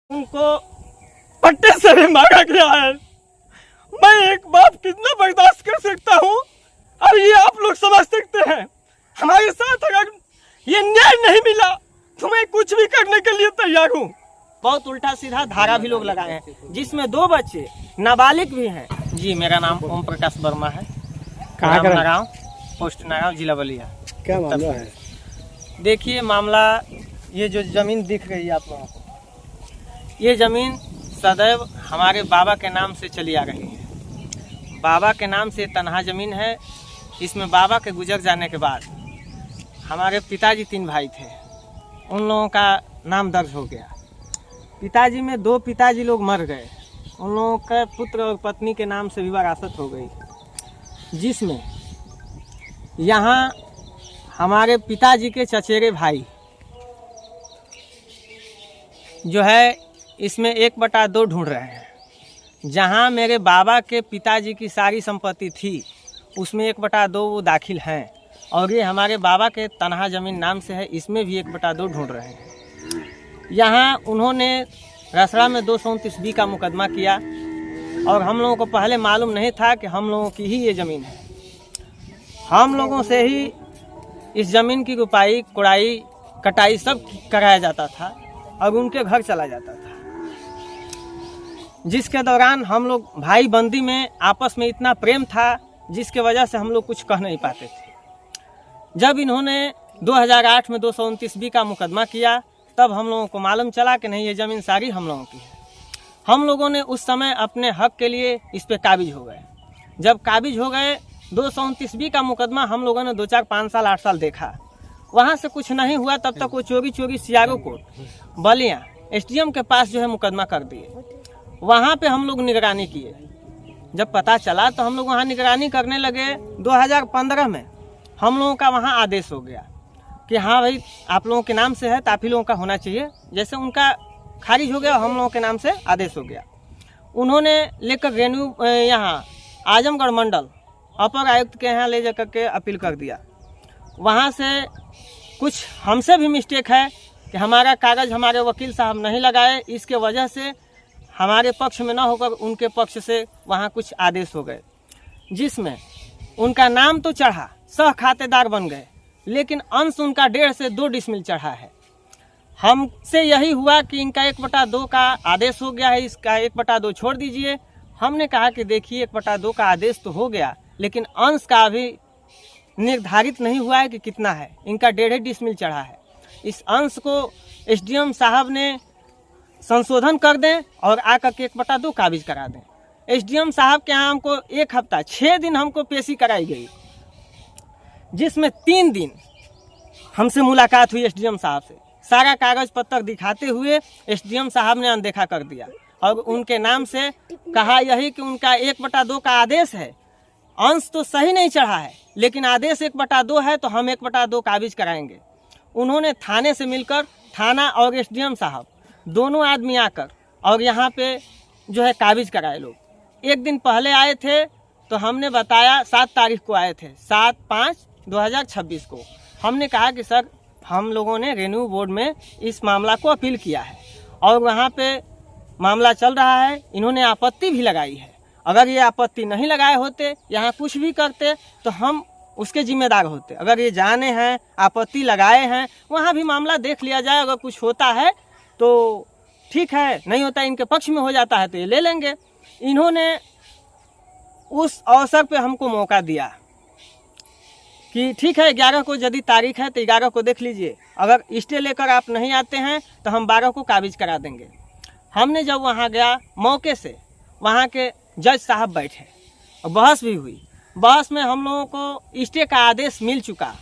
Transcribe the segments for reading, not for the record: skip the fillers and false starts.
उनको पट्टे से भी मांगा गया है। मैं एक बाप कितना बर्दाश्त कर सकता हूँ और ये आप लोग समझ सकते हैं। हमारे साथ अगर ये न्याय नहीं मिला तो मैं कुछ भी करने के लिए तैयार हूँ। बहुत उल्टा सीधा धारा भी लोग लगाए हैं, जिसमें 2 बच्चे नाबालिग भी हैं। जी, मेरा नाम ओम प्रकाश वर्मा है। कहाँ का? नगांव, पोस्ट नगांव, जिला बलिया। क्या मामला है? देखिए मामला, ये जो जमीन दिख रही है आप लोगों को, ये जमीन सदैव हमारे बाबा के नाम से चली आ रही है। बाबा के नाम से तनहा जमीन है। इसमें बाबा के गुजर जाने के बाद हमारे पिताजी 3 भाई थे, उन लोगों का नाम दर्ज हो गया। पिताजी में 2 पिताजी लोग मर गए, उन लोगों का पुत्र और पत्नी के नाम से भी विरासत हो गई, जिसमें यहाँ हमारे पिताजी के चचेरे भाई जो है इसमें 1/2 ढूंढ रहे हैं। जहाँ मेरे बाबा के पिताजी की सारी संपत्ति थी उसमें 1/2 वो दाखिल हैं, और ये हमारे बाबा के तनहा ज़मीन नाम से है, इसमें भी 1/2 ढूंढ रहे हैं। यहाँ उन्होंने रसड़ा में 229B का मुकदमा किया, और हम लोगों को पहले मालूम नहीं था कि हम लोगों की ही ये ज़मीन है। हम लोगों से ही इस ज़मीन की रुपाई, कुड़ाई, कटाई सब कराया जाता था और उनके घर चला जाता था, जिसके दौरान हम लोग भाई बंदी में आपस में इतना प्रेम था जिसके वजह से हम लोग कुछ कह नहीं पाते थे। जब इन्होंने 2008 में 229B का मुकदमा किया, तब हम लोगों को मालूम चला कि नहीं, ये ज़मीन सारी हम लोगों की है। हम लोगों ने उस समय अपने हक के लिए इस पे काबिज हो गए। जब काबिज हो गए, 229B का मुकदमा हम लोगों ने 2, 4, 5 साल 8 साल देखा, वहाँ से कुछ नहीं हुआ। तब तक वो चोरी CRO कोर्ट बलिया SDM के पास जो है मुकदमा कर दिए। वहाँ पे हम लोग निगरानी किए। जब पता चला तो हम लोग वहाँ निगरानी करने लगे। 2015 में हम लोगों का वहाँ आदेश हो गया कि हाँ भाई, आप लोगों के नाम से है तो आप ही लोगों का होना चाहिए। जैसे उनका खारिज हो गया, हम लोगों के नाम से आदेश हो गया। उन्होंने लेकर रेन्यू यहाँ आजमगढ़ मंडल अपर आयुक्त के यहाँ ले जाकर के अपील कर दिया। वहाँ से कुछ हमसे भी मिस्टेक है कि हमारा कागज़ हमारे वकील साहब नहीं लगाए, इसके वजह से हमारे पक्ष में न होकर उनके पक्ष से वहाँ कुछ आदेश हो गए, जिसमें उनका नाम तो चढ़ा, सह खातेदार बन गए, लेकिन अंश उनका 1.5 से 2 डिसमिल चढ़ा है। हमसे यही हुआ कि इनका 1/2 का आदेश हो गया है, इसका 1/2 छोड़ दीजिए। हमने कहा कि देखिए 1/2 का आदेश तो हो गया, लेकिन अंश का अभी निर्धारित नहीं हुआ है कि कितना है। इनका 1.5 डिसमिल चढ़ा है। इस अंश को SDM साहब ने संशोधन कर दें और आकर के 1/2 काबिज करा दें। SDM साहब के यहाँ हमको 1 हफ्ता 6 दिन हमको पेशी कराई गई, जिसमें 3 दिन हमसे मुलाकात हुई SDM साहब से। सारा कागज पत्र दिखाते हुए SDM साहब ने अनदेखा कर दिया और उनके नाम से कहा यही कि उनका 1/2 का आदेश है। अंश तो सही नहीं चढ़ा है, लेकिन आदेश 1/2 है, तो हम 1/2 काबिज कराएंगे। उन्होंने थाने से मिलकर, थाना और SDM साहब दोनों आदमी आकर और यहाँ पे जो है काबिज कराए। लोग 1 दिन पहले आए थे, तो हमने बताया 7 तारीख को आए थे, 7/5/2026 को। हमने कहा कि सर, हम लोगों ने रेन्यू बोर्ड में इस मामला को अपील किया है और वहाँ पे मामला चल रहा है। इन्होंने आपत्ति भी लगाई है। अगर ये आपत्ति नहीं लगाए होते, यहाँ कुछ भी करते, तो हम उसके जिम्मेदार होते। अगर ये जाने हैं, आपत्ति लगाए हैं, वहाँ भी मामला देख लिया जाए। अगर कुछ होता है तो ठीक है, नहीं होता इनके पक्ष में हो जाता है तो ये ले लेंगे। इन्होंने उस अवसर पे हमको मौका दिया कि ठीक है, 11 को यदि तारीख है तो 11 को देख लीजिए, अगर स्टे लेकर आप नहीं आते हैं तो हम 12 को काबिज करा देंगे। हमने जब वहाँ गया, मौके से वहाँ के जज साहब बैठे और बहस भी हुई। बहस में हम लोगों को स्टे का आदेश मिल चुका।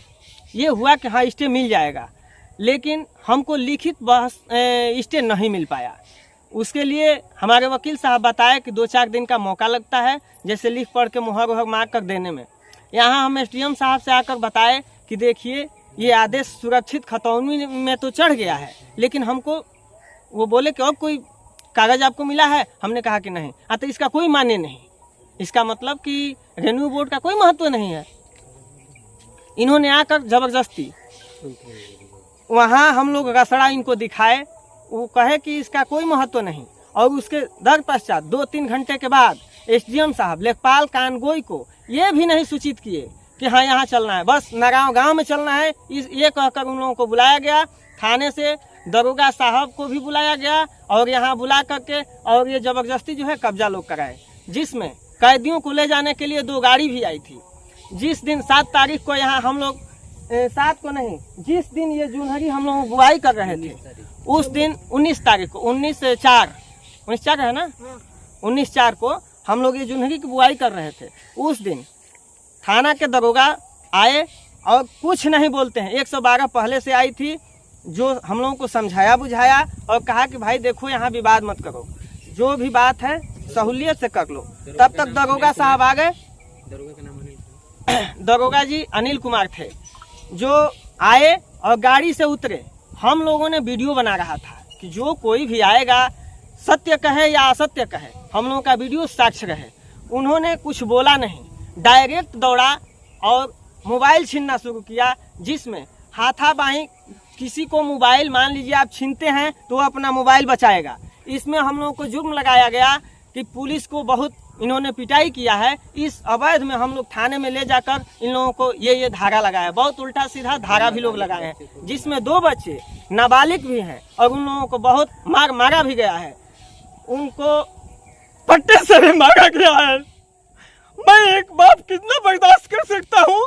ये हुआ कि हाँ, स्टे मिल जाएगा, लेकिन हमको लिखित बहस स्टे नहीं मिल पाया। उसके लिए हमारे वकील साहब बताए कि 2-4 दिन का मौका लगता है, जैसे लिख पढ़ के मुहर वहर मार कर देने में। यहाँ हम SDM साहब से आकर बताए कि देखिए, ये आदेश सुरक्षित खतौनी में तो चढ़ गया है, लेकिन हमको, वो बोले कि और कोई कागज़ आपको मिला है? हमने कहा कि नहीं। तो इसका कोई मान्य नहीं, इसका मतलब कि रेन्यू बोर्ड का कोई महत्व नहीं है। इन्होंने आकर ज़बरदस्ती वहाँ हम लोग रसड़ा इनको दिखाए वो कहे कि इसका कोई महत्व नहीं, और उसके दर पश्चात 2-3 घंटे के बाद एसडीएम साहब लेखपाल कानगोई को ये भी नहीं सूचित किए कि हाँ यहाँ चलना है, बस नगांव गांव में चलना है, ये कहकर उन लोगों को बुलाया गया। थाने से दरोगा साहब को भी बुलाया गया और यहाँ बुला करके और ये जबरदस्ती जो है कब्जा लोग कराए, जिसमें कैदियों को ले जाने के लिए 2 गाड़ी भी आई थी। जिस दिन 7 तारीख को यहाँ हम लोग 7 को नहीं, जिस दिन ये जूनहरी हम लोग बुआई कर रहे थे उस दिन 19 तारीख को 19/4 है ना, 19/4 को हम लोग ये जूनहरी की बुआई कर रहे थे। उस दिन थाना के दरोगा आए और कुछ नहीं बोलते हैं। 112 पहले से आई थी, जो हम लोगों को समझाया बुझाया और कहा कि भाई देखो यहाँ विवाद मत करो, जो भी बात है सहूलियत से कर लो। तब तक दरोगा साहब आ गए। दरोगा जी अनिल कुमार थे, जो आए और गाड़ी से उतरे। हम लोगों ने वीडियो बना रहा था कि जो कोई भी आएगा सत्य कहे या असत्य कहे, हम लोगों का वीडियो साक्ष्य रहे। उन्होंने कुछ बोला नहीं, डायरेक्ट दौड़ा और मोबाइल छीनना शुरू किया, जिसमें हाथापाई किसी को मोबाइल मान लीजिए आप छीनते हैं तो वो अपना मोबाइल बचाएगा। इसमें हम लोगों को जुर्म लगाया गया कि पुलिस को बहुत इन्होंने पिटाई किया है। इस अवैध में हम लोग थाने में ले जाकर इन लोगों को ये धारा लगाया, बहुत उल्टा सीधा धारा भी लोग लगाए हैं, जिसमें 2 बच्चे नाबालिग भी हैं और उन लोगों को बहुत मारा भी गया है। उनको पट्टे से भी मारा गया है। मैं एक बाप कितना बर्दाश्त कर सकता हूँ,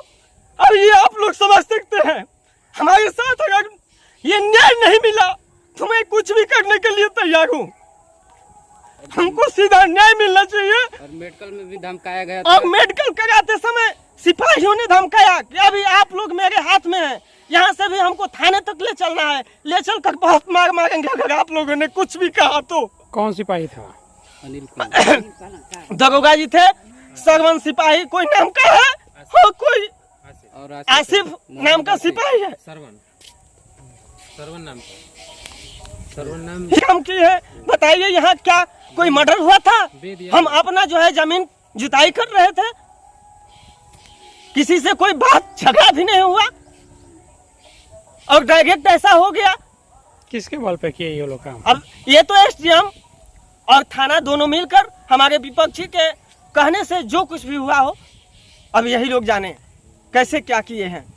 अब ये आप लोग समझ सकते हैं। हमारे साथ अगर ये न्याय नहीं मिला तो मैं कुछ भी करने के लिए तैयार हूँ। हमको सीधा न्याय मिलना चाहिए। और मेडिकल में भी धमकाया गया और मेडिकल कराते समय सिपाहियों ने धमकाया कि अभी आप लोग मेरे हाथ में हैं, यहाँ से भी हमको थाने तक ले चलना है, ले चल कर बहुत मारेंगे अगर आप लोगों ने कुछ भी कहा तो। कौन सिपाही था? अनिल कुमार दरोगा जी थे। सरवन सिपाही कोई नाम का है और कोई और आसिफ नाम का सिपाही है। सरवन नाम हम की है, बताइए यहाँ क्या कोई मर्डर हुआ था? हम अपना जो है जमीन जुताई कर रहे थे, किसी से कोई बात झगड़ा भी नहीं हुआ और डायरेक्ट ऐसा हो गया। किसके बल पे किए ये लोग काम? अब ये तो एसडीएम और थाना दोनों मिलकर हमारे विपक्षी के कहने से जो कुछ भी हुआ हो, अब यही लोग जाने कैसे क्या किए हैं।